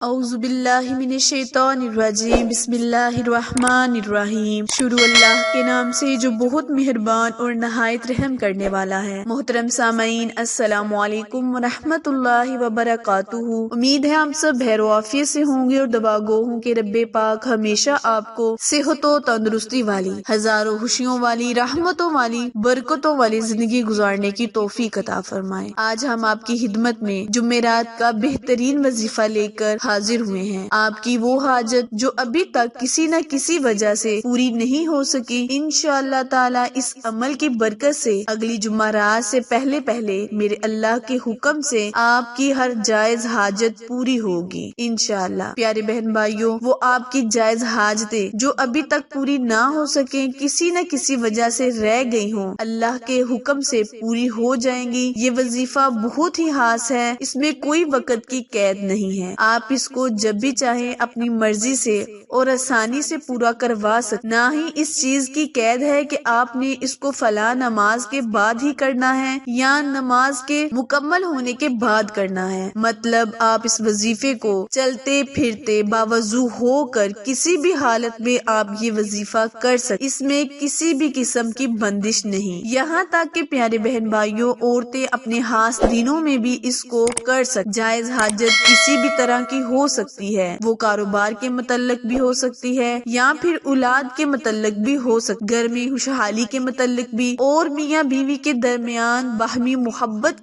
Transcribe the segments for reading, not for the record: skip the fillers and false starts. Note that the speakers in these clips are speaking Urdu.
اعوذ باللہ من الشیطان الرجیم، بسم اللہ الرحمن الرحیم۔ شروع اللہ کے نام سے جو بہت مہربان اور نہایت رحم کرنے والا ہے۔ محترم سامعین، السلام علیکم ورحمۃ اللہ وبرکاتہ۔ امید ہے آپ سب خیر و عافیت سے ہوں گے اور دعا گو ہوں کہ رب پاک ہمیشہ آپ کو صحت و تندرستی والی، ہزاروں خوشیوں والی، رحمتوں والی، برکتوں والی زندگی گزارنے کی توفیق عطا فرمائے۔ آج ہم آپ کی خدمت میں جمعرات کا بہترین وظیفہ لے کر حاضر ہوئے ہیں۔ آپ کی وہ حاجت جو ابھی تک کسی نہ کسی وجہ سے پوری نہیں ہو سکی، انشاءاللہ تعالی اس عمل کی برکت سے اگلی جمعرات سے پہلے میرے اللہ کے حکم سے آپ کی ہر جائز حاجت پوری ہوگی انشاءاللہ۔ پیارے بہن بھائیوں، وہ آپ کی جائز حاجتیں جو ابھی تک پوری نہ ہو سکیں، کسی نہ کسی وجہ سے رہ گئی ہوں، اللہ کے حکم سے پوری ہو جائیں گی۔ یہ وظیفہ بہت ہی خاص ہے، اس میں کوئی وقت کی قید نہیں ہے۔ آپ اس کو جب بھی چاہیں اپنی مرضی سے اور آسانی سے پورا کروا سکتے، نہ ہی اس چیز کی قید ہے کہ آپ نے اس کو فلاں نماز کے بعد ہی کرنا ہے یا نماز کے مکمل ہونے کے بعد کرنا ہے۔ مطلب آپ اس وظیفے کو چلتے پھرتے باوضو ہو کر کسی بھی حالت میں آپ یہ وظیفہ کر سکتے، اس میں کسی بھی قسم کی بندش نہیں۔ یہاں تک کہ پیارے بہن بھائیوں، عورتیں اپنے خاص دنوں میں بھی اس کو کر سکتے۔ جائز حاجت کسی بھی طرح کی ہو سکتی ہے، وہ کاروبار کے متعلق بھی ہو سکتی ہے یا پھر اولاد کے متعلق بھی ہو سکتی، گھر میں خوشحالی کے متعلق بھی، اور میاں بیوی کے درمیان باہمی محبت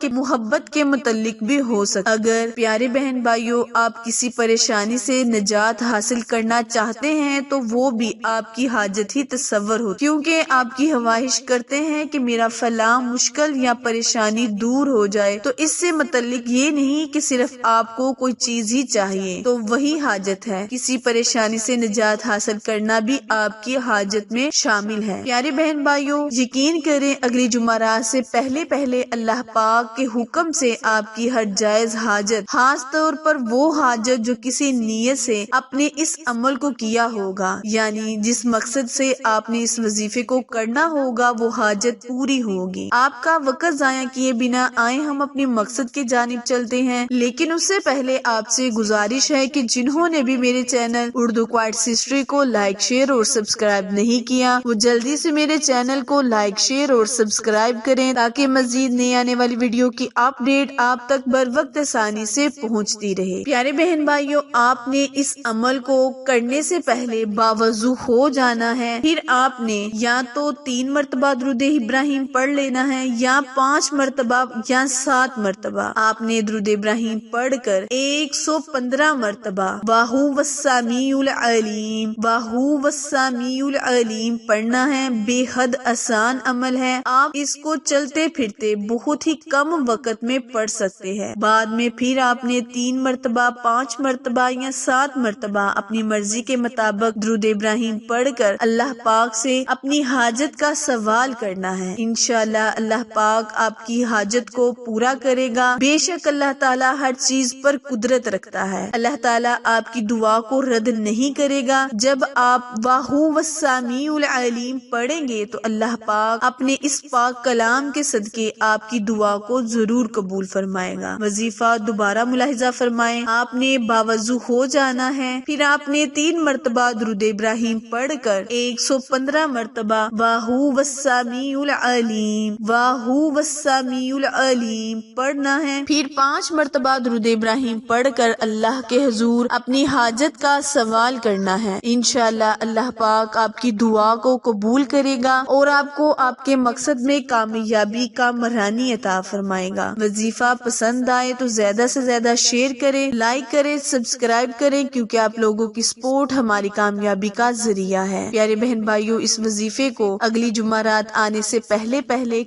کے متعلق بھی ہو سکتی۔ اگر پیارے بہن بھائیوں آپ کسی پریشانی سے نجات حاصل کرنا چاہتے ہیں تو وہ بھی آپ کی حاجت ہی تصور ہو، کیونکہ آپ کی خواہش کرتے ہیں کہ میرا فلاں مشکل یا پریشانی دور ہو جائے، تو اس سے متعلق یہ نہیں کہ صرف آپ کو کوئی چیز ہی چاہیے تو وہی حاجت ہے، کسی پریشانی سے نجات حاصل کرنا بھی آپ کی حاجت میں شامل ہے۔ پیارے بہن بھائیوں، یقین کریں اگلی جمعرات سے پہلے اللہ پاک کے حکم سے آپ کی ہر جائز حاجت، خاص طور پر وہ حاجت جو کسی نیت سے اپنے اس عمل کو کیا ہوگا، یعنی جس مقصد سے آپ نے اس وظیفے کو کرنا ہوگا، وہ حاجت پوری ہوگی۔ آپ کا وقت ضائع کیے بنا آئے ہم اپنے مقصد کی جانب چلتے ہیں، لیکن اس سے پہلے آپ سے گزارش ہے کہ جنہوں نے بھی میرے چینل اردو کوئٹس ہسٹری کو لائک، شیئر اور سبسکرائب نہیں کیا، وہ جلدی سے میرے چینل کو لائک، شیئر اور سبسکرائب کریں تاکہ مزید نئی آنے والی ویڈیو کی اپڈیٹ آپ تک بر وقت آسانی سے پہنچتی رہے۔ پیارے بہن بھائیوں، آپ نے اس عمل کو کرنے سے پہلے باوضو ہو جانا ہے، پھر آپ نے یا تو 3 مرتبہ درود ابراہیم پڑھ لینا ہے یا 5 مرتبہ یا 7 مرتبہ آپ نے درود ابراہیم پڑھ کر 115 مرتبہ واہو والسمیع العلیم، واہو والسمیع العلیم پڑھنا ہے۔ بے حد آسان عمل ہے، آپ اس کو چلتے پھرتے بہت ہی کم وقت میں پڑھ سکتے ہیں۔ بعد میں پھر آپ نے 3 مرتبہ، 5 مرتبہ یا 7 مرتبہ اپنی مرضی کے مطابق درود ابراہیم پڑھ کر اللہ پاک سے اپنی حاجت کا سوال کرنا ہے۔ انشاءاللہ اللہ پاک آپ کی حاجت کو پورا کرے گا۔ بے شک اللہ تعالیٰ ہر چیز پر قدرت رکھتا ہے، اللہ تعالیٰ آپ کی دعا کو رد نہیں کرے گا۔ جب آپ واہو والسمیع العلیم پڑھیں گے تو اللہ پاک اپنے اس پاک کلام کے صدقے آپ کی دعا کو ضرور قبول فرمائے گا۔ وظیفہ دوبارہ ملاحظہ فرمائیں، آپ نے باوضو ہو جانا ہے، پھر آپ نے 3 مرتبہ درود ابراہیم پڑھ کر 115 مرتبہ واہو والسمیع العلیم، واہو والسمیع العلیم پڑھنا ہے، پھر 5 مرتبہ درود ابراہیم پڑھ کر اللہ کے حضور اپنی حاجت کا سوال کرنا ہے۔ انشاءاللہ اللہ پاک آپ کی دعا کو قبول کرے گا اور آپ کو آپ کے مقصد میں کامیابی کا مرانی عطا فرمائے گا۔ وظیفہ پسند آئے تو زیادہ سے زیادہ شیئر کریں، لائک کریں، سبسکرائب کریں، کیونکہ آپ لوگوں کی سپورٹ ہماری کامیابی کا ذریعہ ہے۔ پیارے بہن بھائیوں، اس وظیفے کو اگلی جمعرات آنے سے پہلے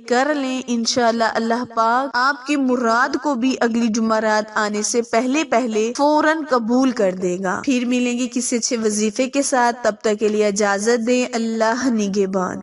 کر لیں، انشاءاللہ اللہ پاک آپ کی مراد کو بھی اگلی جمعرات آنے سے پہلے فوراً قبول کر دے گا۔ پھر ملیں گے کسی اچھے وظیفے کے ساتھ، تب تک کے لیے اجازت دیں، اللہ نگہبان۔